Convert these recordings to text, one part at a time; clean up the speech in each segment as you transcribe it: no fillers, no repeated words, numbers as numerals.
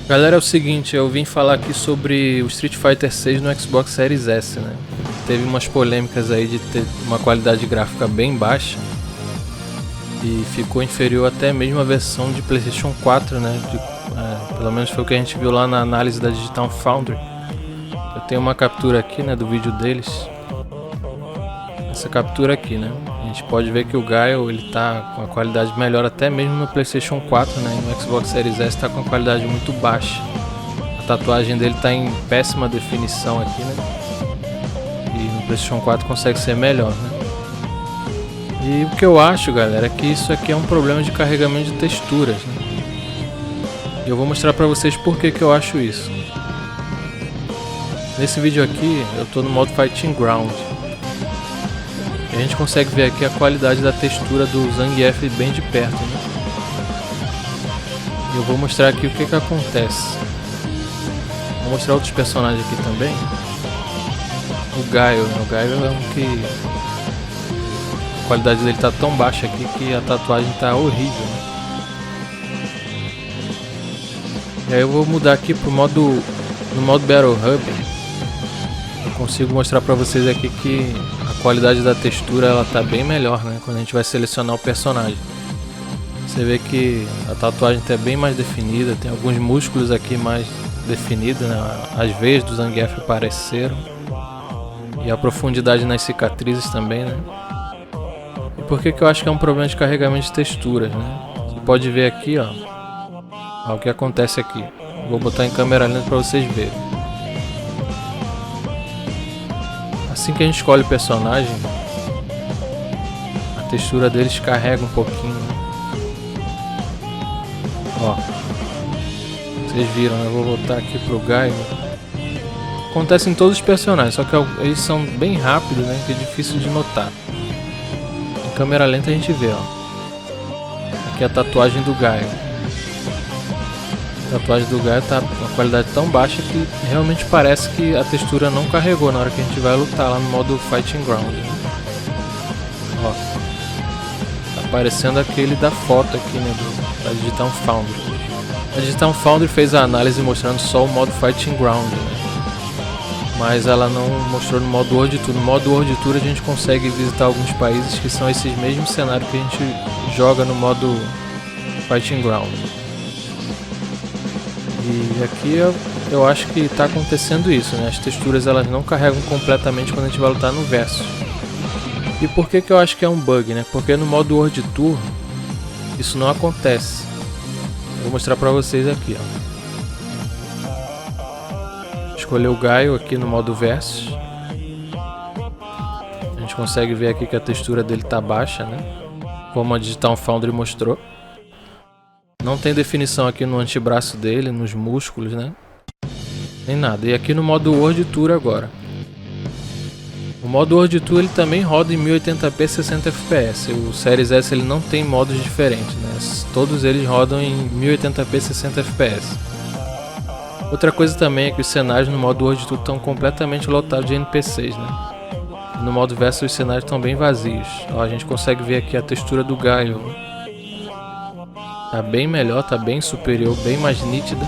Galera, é o seguinte, eu vim falar aqui sobre o Street Fighter 6 no Xbox Series S, né? Teve umas polêmicas aí de ter uma qualidade gráfica bem baixa e ficou inferior até mesmo a versão de PlayStation 4, né? Pelo menos foi o que a gente viu lá na análise da Digital Foundry. Eu tenho uma captura aqui, né, do vídeo deles. Essa captura aqui, né? A gente pode ver que o Gaio, ele tá com a qualidade melhor até mesmo no PlayStation 4, né? E no Xbox Series S tá com a qualidade muito baixa. A tatuagem dele tá em péssima definição aqui, né? E no PlayStation 4 consegue ser melhor, né? E o que eu acho, galera, é que isso aqui é um problema de carregamento de texturas, né? E eu vou mostrar pra vocês por que eu acho isso. Nesse vídeo aqui, eu tô no modo Fighting Ground. A gente consegue ver aqui a qualidade da textura do Zangief bem de perto, né? E eu vou mostrar aqui o que acontece. Vou mostrar outros personagens aqui também. O Gaio, né? O Gaio é um que... a qualidade dele tá tão baixa aqui que a tatuagem tá horrível, né? E aí eu vou mudar aqui pro modo... no modo Battle Hub. Eu consigo mostrar pra vocês aqui que a qualidade da textura ela tá bem melhor, né? Quando a gente vai selecionar o personagem. Você vê que a tatuagem tá bem mais definida, tem alguns músculos aqui mais definidos, né? As veias do Zangief apareceram. E a profundidade nas cicatrizes também, né? E por que eu acho que é um problema de carregamento de texturas, né? Você pode ver aqui, ó o que acontece aqui. Vou botar em câmera lenta para vocês verem. Assim que a gente escolhe o personagem, a textura deles carrega um pouquinho. Ó, vocês viram, né? Eu vou voltar aqui pro Gaio. Acontece em todos os personagens, só que eles são bem rápidos, né? Que é difícil de notar. Em câmera lenta a gente vê, ó. Aqui é a tatuagem do Gaio. A tatuagem do Gaio tá com uma qualidade tão baixa que realmente parece que a textura não carregou na hora que a gente vai lutar lá no modo Fighting Ground. Ó, tá aparecendo aquele da foto aqui, né, da Digital Foundry. A Digital Foundry fez a análise mostrando só o modo Fighting Ground, né? Mas ela não mostrou no modo World Tour. No modo World Tour a gente consegue visitar alguns países que são esses mesmos cenários que a gente joga no modo Fighting Ground. E aqui eu acho que está acontecendo isso, né? As texturas elas não carregam completamente quando a gente vai lutar no Versus. E por que eu acho que é um bug, né? Porque no modo World Tour isso não acontece. Vou mostrar para vocês aqui, ó. Escolher o Gaio aqui no modo Versus. A gente consegue ver aqui que a textura dele tá baixa, né? Como a Digital Foundry mostrou. Não tem definição aqui no antebraço dele, nos músculos, né? Nem nada. E aqui no modo World Tour agora. O modo World Tour ele também roda em 1080p 60 fps. O Series S ele não tem modos diferentes, né? Todos eles rodam em 1080p 60 fps. Outra coisa também é que os cenários no modo World Tour estão completamente lotados de NPCs, né? E no modo Versus os cenários estão bem vazios. Ó, a gente consegue ver aqui a textura do Gaio. Tá bem melhor, tá bem superior, bem mais nítida.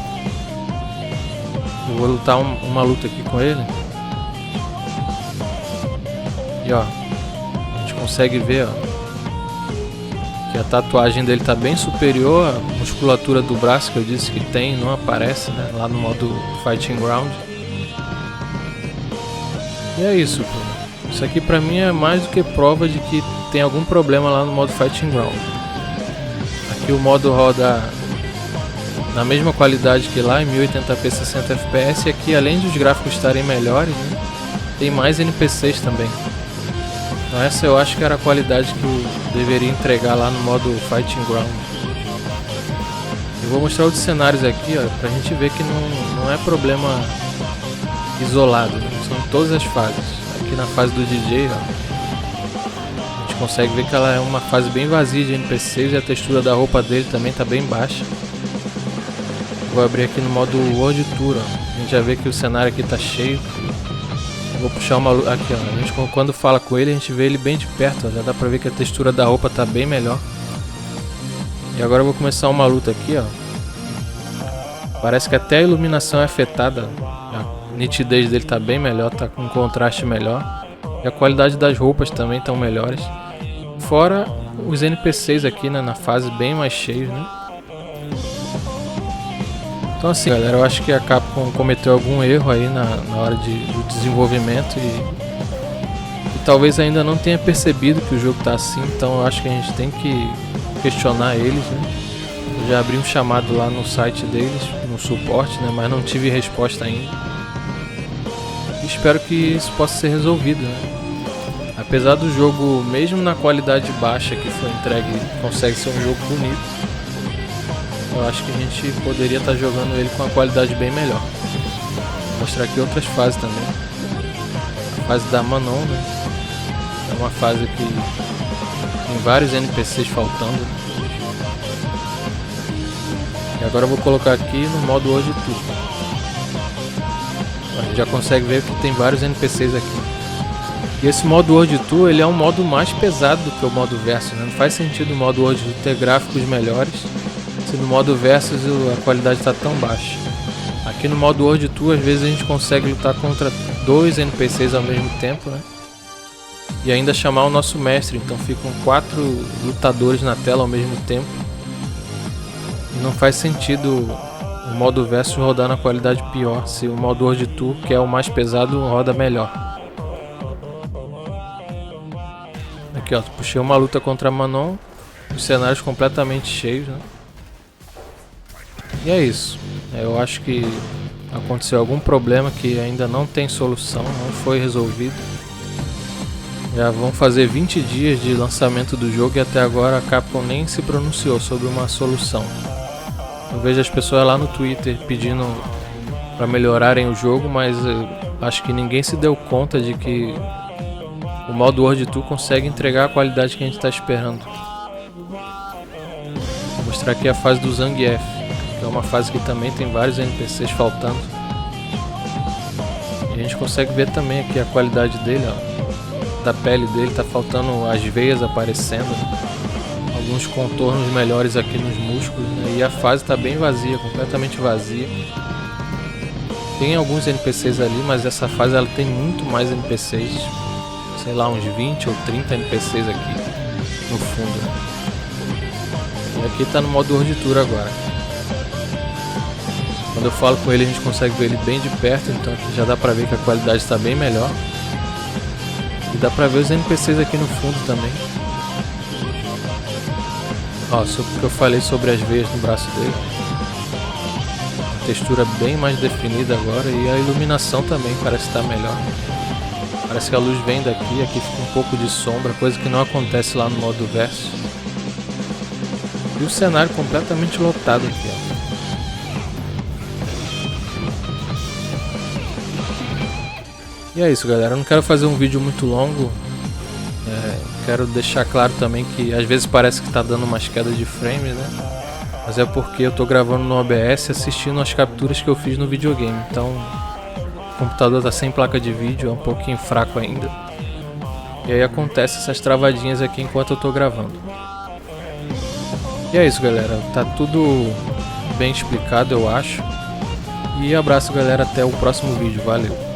Eu vou lutar uma luta aqui com ele. E ó, a gente consegue ver, ó, que a tatuagem dele tá bem superior. A musculatura do braço que eu disse que tem não aparece, né, lá no modo Fighting Ground. E é isso, pô. Isso aqui pra mim é mais do que prova de que tem algum problema lá no modo Fighting Ground. Aqui o modo roda na mesma qualidade que lá, em 1080p 60 fps. E aqui, além dos gráficos estarem melhores, né, tem mais NPCs também. Então essa eu acho que era a qualidade que eu deveria entregar lá no modo Fighting Ground. Eu vou mostrar outros cenários aqui, ó, pra gente ver que não é problema isolado, né? São em todas as fases. Aqui na fase do DJ, ó, consegue ver que ela é uma fase bem vazia de NPCs e a textura da roupa dele também está bem baixa. Vou abrir aqui no modo World Tour, ó. A gente já vê que o cenário aqui está cheio. Vou puxar uma luta aqui, ó. A gente, quando fala com ele, a gente vê ele bem de perto, ó. Já dá pra ver que a textura da roupa está bem melhor. E agora eu vou começar uma luta aqui, ó. Parece que até a iluminação é afetada. A nitidez dele tá bem melhor, tá com um contraste melhor. E a qualidade das roupas também estão melhores. Fora os NPCs aqui, né, na fase bem mais cheios, né? Então assim, galera, eu acho que a Capcom cometeu algum erro aí na hora do desenvolvimento e talvez ainda não tenha percebido que o jogo tá assim. Então eu acho que a gente tem que questionar eles, né? Eu já abri um chamado lá no site deles, no suporte, né, mas não tive resposta ainda. Espero que isso possa ser resolvido, né? Apesar do jogo, mesmo na qualidade baixa que foi entregue, consegue ser um jogo bonito. Eu acho que a gente poderia estar jogando ele com uma qualidade bem melhor. Vou mostrar aqui outras fases também. A fase da Manon, né? É uma fase que tem vários NPCs faltando. E agora eu vou colocar aqui no modo World Tour. A gente já consegue ver que tem vários NPCs aqui. E esse modo World Tour, ele é um modo mais pesado do que o modo Versus, né? Não faz sentido o modo World Tour ter gráficos melhores se no modo Versus a qualidade está tão baixa. Aqui no modo World Tour, às vezes a gente consegue lutar contra 2 NPCs ao mesmo tempo, né? E ainda chamar o nosso mestre, então ficam 4 lutadores na tela ao mesmo tempo. E não faz sentido o modo Versus rodar na qualidade pior, se o modo World Tour, que é o mais pesado, roda melhor. Aqui ó, puxei uma luta contra a Manon, os cenários completamente cheios, né? E é isso. Eu acho que aconteceu algum problema que ainda não tem solução, não foi resolvido. Já vão fazer 20 dias de lançamento do jogo e até agora a Capcom nem se pronunciou sobre uma solução. Eu vejo as pessoas lá no Twitter pedindo para melhorarem o jogo, mas acho que ninguém se deu conta de que o modo World Tour consegue entregar a qualidade que a gente está esperando. Vou mostrar aqui a fase do Zangief, que é uma fase que também tem vários NPCs faltando. E a gente consegue ver também aqui a qualidade dele, ó, da pele dele, tá faltando as veias aparecendo, alguns contornos melhores aqui nos músculos, né? E a fase tá bem vazia, completamente vazia. Tem alguns NPCs ali, mas essa fase ela tem muito mais NPCs. Sei lá, uns 20 ou 30 NPCs aqui no fundo, né? E aqui tá no modo World Tour agora. Quando eu falo com ele a gente consegue ver ele bem de perto, então aqui já dá pra ver que a qualidade está bem melhor. E dá pra ver os NPCs aqui no fundo também. Ó, sobre o que eu falei sobre as veias no braço dele. A textura bem mais definida agora e a iluminação também parece estar melhor. Parece que a luz vem daqui, aqui fica um pouco de sombra, coisa que não acontece lá no modo Versus. E o cenário completamente lotado aqui, ó. E é isso, galera. Eu não quero fazer um vídeo muito longo. Quero deixar claro também que às vezes parece que tá dando umas quedas de frame, né? Mas é porque eu tô gravando no OBS assistindo as capturas que eu fiz no videogame. Então o computador tá sem placa de vídeo, é um pouquinho fraco ainda. E aí acontece essas travadinhas aqui enquanto eu tô gravando. E é isso, galera. Tá tudo bem explicado, eu acho. E abraço, galera. Até o próximo vídeo. Valeu!